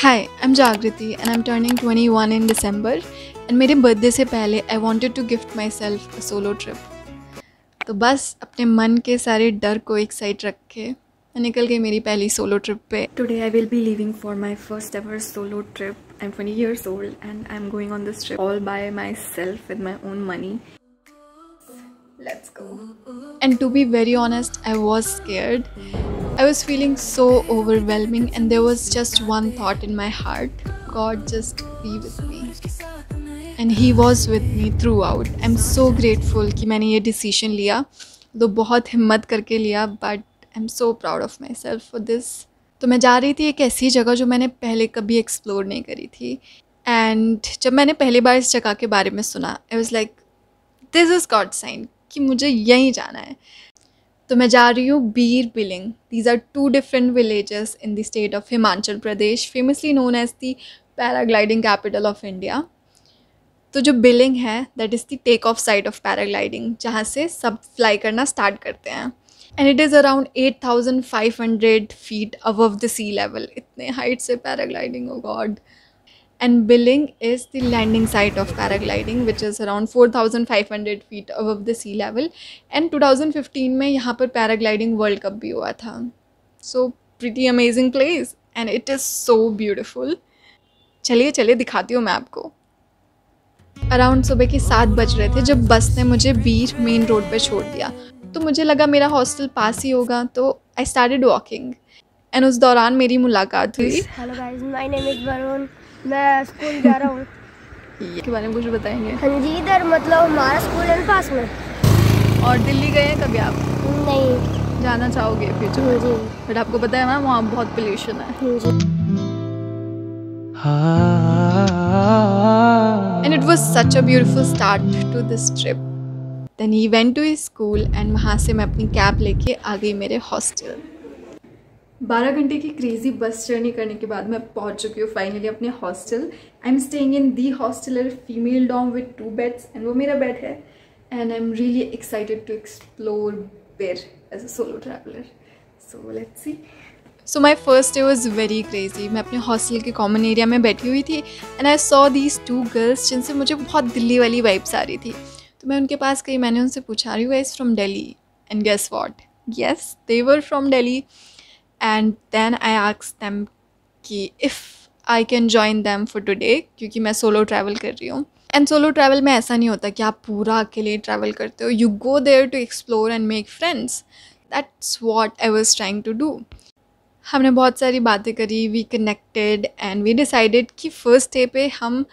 Hi, I'm Jagriti and I'm turning 21 in December and मेरे birthday से पहले I wanted to gift myself a solo trip. तो बस अपने मन के सारे डर को एक साइड रख के मैं निकल गई मेरी पहली सोलो ट्रिप पे. Today I will be leaving for my first ever solo trip. I'm 20 years old and I'm going on this trip all by myself with my own money. Let's go. And to be very honest, I was scared. I was feeling so overwhelming and there was just one thought in my heart. God, just be with me. And He was with me throughout. I'm so grateful कि मैंने ये decision लिया. तो बहुत हिम्मत करके लिया, but I'm so proud of myself for this. तो मैं जा रही थी एक ऐसी जगह जो मैंने पहले कभी एक्सप्लोर नहीं करी थी. And जब मैंने पहली बार इस जगह के बारे में सुना, I was like, this is God's sign कि मुझे यहीं जाना है. तो मैं जा रही हूँ Bir Billing. These are two different villages in the state of Himachal Pradesh, famously known as the paragliding capital of India. तो जो बिलिंग है that is the take off site of paragliding, जहाँ से सब फ्लाई करना स्टार्ट करते हैं. And it is around 8,500 feet above the sea level. इतने हाइट से paragliding, oh God. And Billing is the landing site of paragliding, which is around 4,500 feet above the sea level. And 2015 में यहाँ पर paragliding World Cup भी हुआ था. So pretty amazing place and it is so beautiful. चलिए चलिए दिखाती हूँ मैं आपको. अराउंड सुबह के 7 बज रहे थे जब बस ने मुझे बीर मेन रोड पे छोड़ दिया. तो मुझे लगा मेरा हॉस्टल पास ही होगा, तो आई स्टार्टेड वॉकिंग. एंड उस दौरान मेरी मुलाकात हुई. Hello guys, my name is Varun. मैं स्कूल जा रहा हूँ. के बारे में कुछ बताएंगे? हाँ जी, इधर मतलब हमारा स्कूल है पास में. और दिल्ली गए हैं कभी आप? नहीं. जाना चाहोगे फ्यूचर में? जी. बट आपको पता है ना वहाँ बहुत पोल्यूशन है. And it was such a beautiful start to this trip. Then he went to his school and वहाँ से मैं अपनी कैब लेके आ गई मेरे हॉस्टल. 12 घंटे की क्रेजी बस जर्नी करने के बाद मैं पहुंच चुकी हूँ फाइनली अपने hostel. I am staying in the hosteller female dorm with 2 beds and वो मेरा बेड है. And I am really excited to explore there as a solo traveller. So let's see. So my first day was very crazy. मैं अपने hostel के common area में बैठी हुई थी and I saw these 2 girls जिनसे मुझे बहुत दिल्ली वाली वाइब्स आ रही थी. तो मैं उनके पास गई, मैंने उनसे पूछा, are you guys from Delhi? And guess what, yes they were from Delhi. And then I asked them कि if I can join them for today, क्योंकि मैं सोलो ट्रैवल कर रही हूँ. एंड सोलो ट्रैवल में ऐसा नहीं होता कि आप पूरा अकेले ट्रैवल करते हो. You go there to explore and make friends. That's what I was trying to do. हमने बहुत सारी बातें करी, we connected and we decided कि फर्स्ट डे पे हम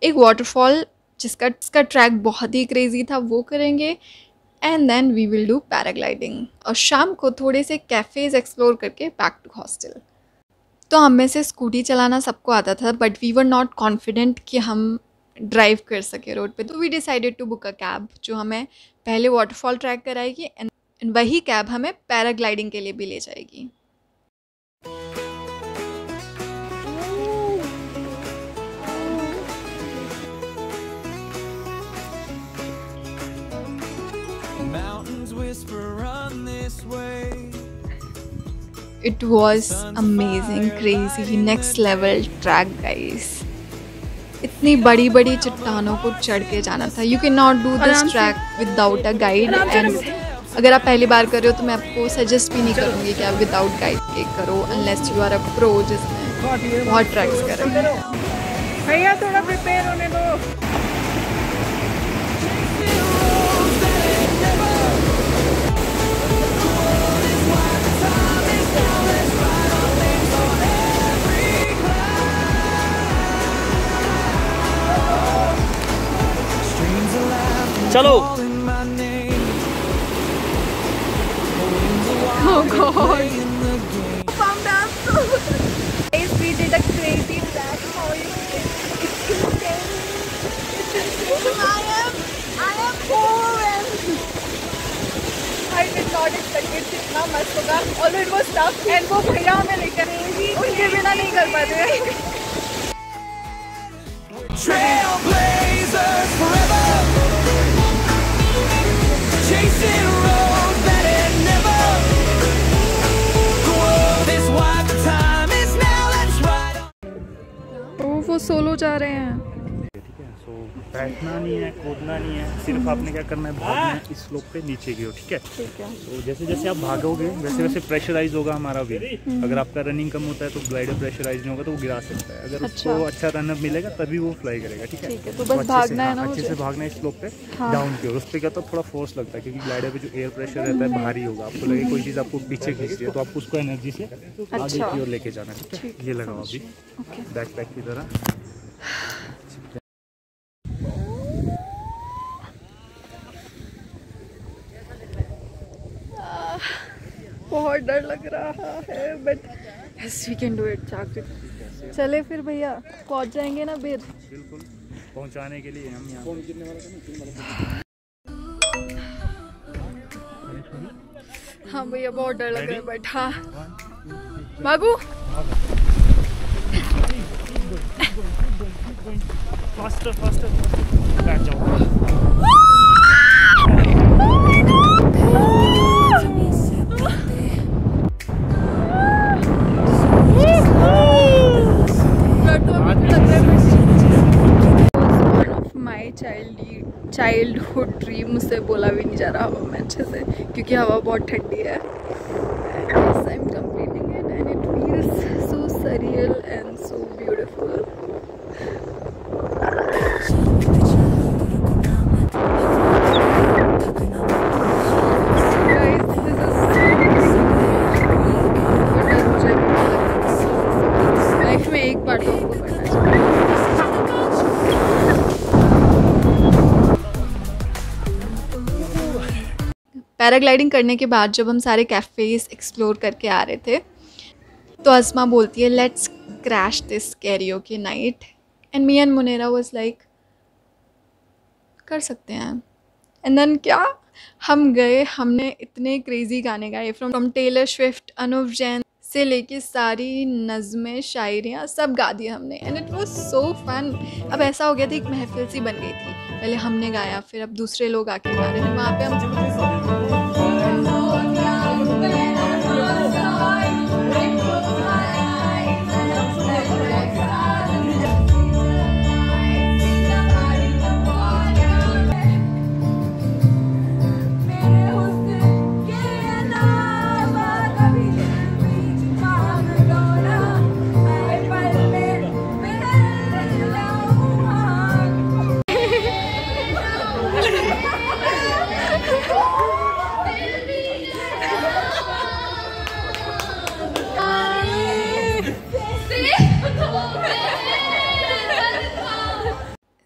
एक वाटरफॉल जिसका ट्रैक बहुत ही क्रेजी था वो करेंगे. And then we will do paragliding. और शाम को थोड़े से कैफ़ेज़ एक्सप्लोर करके बैक टू हॉस्टल. तो हम में से स्कूटी चलाना सबको आता था, but we were not confident कि हम ड्राइव कर सके रोड पे. तो we decided to book a cab जो हमें पहले वाटरफॉल ट्रैक कराएगी एंड वही कैब हमें पैराग्लाइडिंग के लिए भी ले जाएगी. It was amazing, crazy, next level track guys. इतनी बड़ी बड़ी चट्टानों को चढ़ के जाना था. You cannot do this track without a guide. And अगर आप पहली बार कर रहे हो तो मैं आपको सजेस्ट भी नहीं करूँगी कि आप विदाउट गाइड करो, unless you are a pro जिसने बहुत ट्रैक्स कर रहे हैं. भैया थोड़ा प्रिपेयर होने दो. चलो. Oh God. Pumped up. Guys, we did a crazy track. It's insane. I am overwhelmed. I did not expect it इतना मस्त होगा. Although it was tough and वो भैया हमें लेकर उनके बिना नहीं कर पाते. Trailblazers forever. Chasing roads that had never. This why the time is now. Let's ride on. वो सोलो जा रहे हैं। ठीक है, सो बैठना नहीं है, कूदना नहीं है, सिर्फ आपने क्या करना है, भागना है इस स्लोप पे नीचे की ओर। ठीक है, तो जैसे जैसे आप भागोगे वैसे वैसे प्रेशराइज होगा हमारा वेट। अगर आपका रनिंग कम होता है तो ग्लाइडर प्रेशराइज नहीं होगा तो वो गिरा सकता है। अगर उसको अच्छा रन अप मिलेगा तभी वो फ्लाई करेगा। ठीक है, तो बस भागना है ना, अच्छे से भागना है इस स्लोप पे डाउन की ओर। उस पर क्या तो थोड़ा फोर्स लगता है क्योंकि ग्लाइडर पे जो एयर प्रेशर रहता है भारी होगा। आपको लगे कोई चीज़ आपको पीछे खींच रही है तो आपको उसको एनर्जी से आगे की ओर लेके जाना है। ठीक है, ये लगाओ अभी बैकपैक की तरह। बहुत डर लग रहा है but yes we can do it. चले फिर भैया, पहुंच जाएंगे ना फिर। बिल्कुल, पहुंचाने के लिए हम यहाँ हाँ भैया बहुत डर लग रहा है बट हाँ भागू। फास्टर फास्टर बैठ जाओ। चाइल्डहुड ड्रीम, मुझसे बोला भी नहीं जा रहा हवा में अच्छे से क्योंकि हवा बहुत ठंडी है। I am completing it and it feels so surreal and so beautiful. Life में एक बार तो आपको करना चाहिए। पैराग्लाइडिंग करने के बाद जब हम सारे कैफ़ेज़ एक्सप्लोर करके आ रहे थे तो अस्मा बोलती है let's crash this karaoke night and me and Munera was like कर सकते हैं। एंड देन क्या हम गए, हमने इतने क्रेज़ी गाने गाए from Taylor Swift, Anuv Jain से लेके सारी नज़में शायरियाँ सब गा दिए हमने and it was so fun. अब ऐसा हो गया था एक महफिल सी बन गई थी, पहले हमने गाया फिर अब दूसरे लोग आके गा रहे हैं। वहाँ पे हम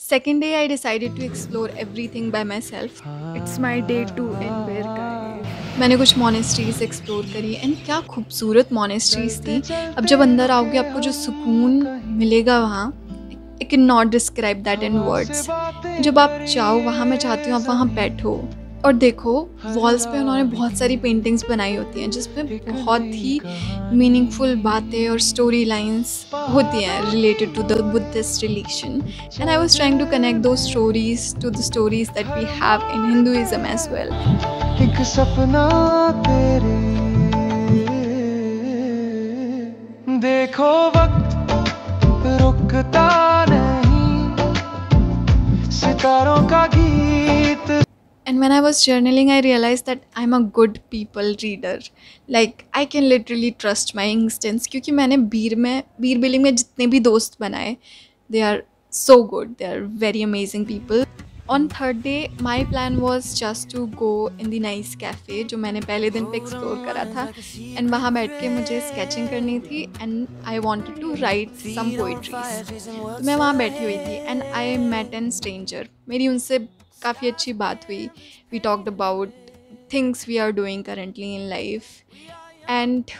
Second day I decided to explore everything by myself. It's my day 2 in Bear Cave. मैंने कुछ मोनेस्ट्रीज एक्सप्लोर करी एंड क्या खूबसूरत मोनेस्ट्रीज थी। अब जब अंदर आओगे आपको जो सुकून मिलेगा वहाँ, I can not describe that in words. जब आप चाहो वहाँ, मैं चाहती हूँ आप वहाँ बैठो और देखो वॉल्स पे उन्होंने बहुत सारी पेंटिंग्स बनाई होती हैं जिसमें बहुत ही मीनिंगफुल बातें और स्टोरी लाइंस होती हैं related to the Buddhist religion and I was trying to connect दो stories to the stories that we have in Hinduism as well. एक सपना तेरे देखो वक्त रुकता नहीं, सितारों का गीत। And when I was journaling, I realized that I'm a good people reader. Like I can literally trust my instincts क्योंकि मैंने बीर बिलिंग में जितने भी दोस्त बनाए, they are so good. They are very amazing people. On third day, my plan was just to go in the nice cafe जो मैंने पहले दिन पे एक्सप्लोर करा था and वहाँ बैठ के मुझे स्केचिंग करनी थी and I wanted to write some poetries. तो मैं वहाँ बैठी हुई थी and I met an stranger. मेरी उनसे काफ़ी अच्छी बात हुई। We talked about things we are doing currently in life and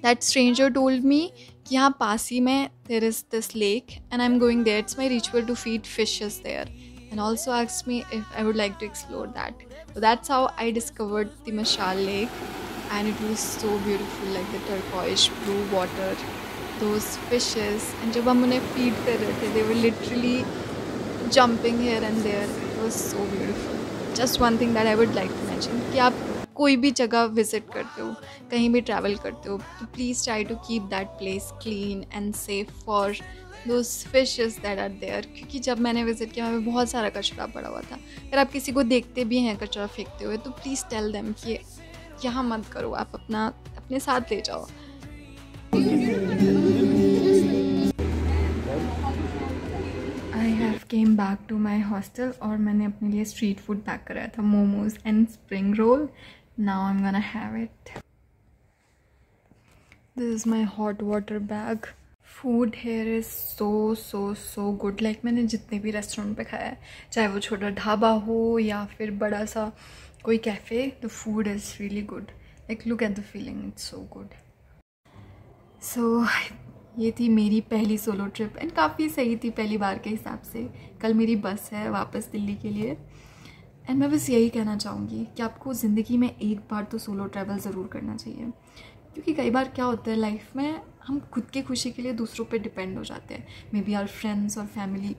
that stranger told me कि यहाँ पास ही में there is this lake and I'm going there. It's my ritual to feed fishes there and also asked me if I would like to explore that. So that's how I discovered the Mashal Lake and it was so beautiful, like the turquoise blue water, those fishes and जब हम उन्हें feed कर रहे थे they were literally jumping here and there. It was so beautiful. Just one thing that I would like to mention कि आप कोई भी जगह विज़िट करते हो, कहीं भी ट्रैवल करते हो, तो please try to keep that place clean and safe for those fishes that are there. क्योंकि जब मैंने विज़िट किया वहाँ पे बहुत सारा कचरा पड़ा हुआ था। अगर आप किसी को देखते भी हैं कचरा फेंकते हुए तो प्लीज़ टेल देम कि यहाँ मत करो, आप अपने साथ ले जाओ। I have came back to my hostel और मैंने अपने लिए स्ट्रीट फूड पैक कराया था, momos and spring roll. Now I am gonna have it. This is my hot water bag. Food here is so good. Like मैंने जितने भी restaurant पे खाया है, चाहे वो छोटा ढाबा हो या फिर बड़ा सा कोई cafe, the food is really good. Like look at the feeling, it's so good. So ये थी मेरी पहली सोलो ट्रिप एंड काफ़ी सही थी पहली बार के हिसाब से। कल मेरी बस है वापस दिल्ली के लिए एंड मैं बस यही कहना चाहूँगी कि आपको ज़िंदगी में एक बार तो सोलो ट्रैवल ज़रूर करना चाहिए। क्योंकि कई बार क्या होता है लाइफ में, हम खुद की खुशी के लिए दूसरों पे डिपेंड हो जाते हैं, मे बी आवर फ्रेंड्स और फैमिली,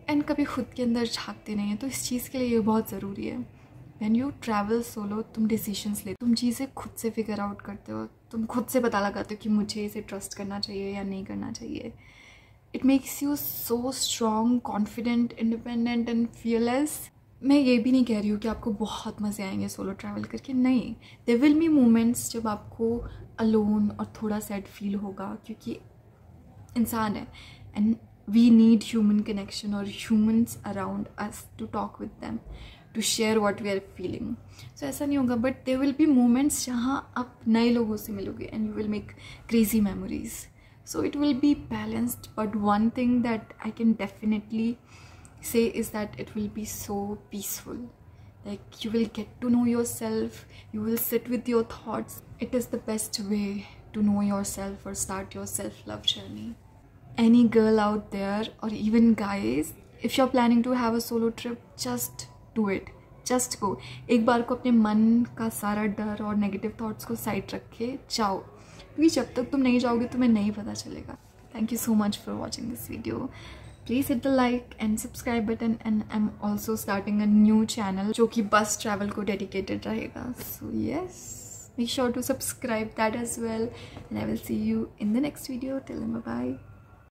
एंड कभी खुद के अंदर झांकते नहीं हैं। तो इस चीज़ के लिए ये बहुत ज़रूरी है। व्हेन यू ट्रैवल सोलो, तुम डिसीजंस ले, तुम चीज़ें खुद से फिगर आउट करते हो, तुम खुद से पता लगाते हो कि मुझे इसे ट्रस्ट करना चाहिए या नहीं करना चाहिए। It makes you so strong, confident, independent and fearless. मैं ये भी नहीं कह रही हूँ कि आपको बहुत मज़े आएंगे सोलो ट्रैवल करके, नहीं। देयर विल बी मोमेंट्स जब आपको अलोन और थोड़ा सैड फील होगा, क्योंकि इंसान है and we need human connection और humans around us to talk with them, to share what we are feeling. So ऐसा नहीं होगा, but there will be moments जहाँ आप नए लोगों से मिलोगे and you will make crazy memories. So it will be balanced, but one thing that I can definitely say is that it will be so peaceful. Like you will get to know yourself, you will sit with your thoughts. It is the best way to know yourself or start your self-love journey. Any girl out there or even guys, if you're planning to have a solo trip, just do it. Just go. एक बार को अपने मन का सारा डर और negative thoughts को side रख के जाओ, क्योंकि जब तक तुम नहीं जाओगे तुम्हें नहीं पता चलेगा। Thank you so much for watching this video. Please hit the like and subscribe button, and I'm also starting a new channel जो कि bus travel को dedicated रहेगा. So yes, make sure to subscribe that as well, and I will see you in the next video. Till then, bye bye.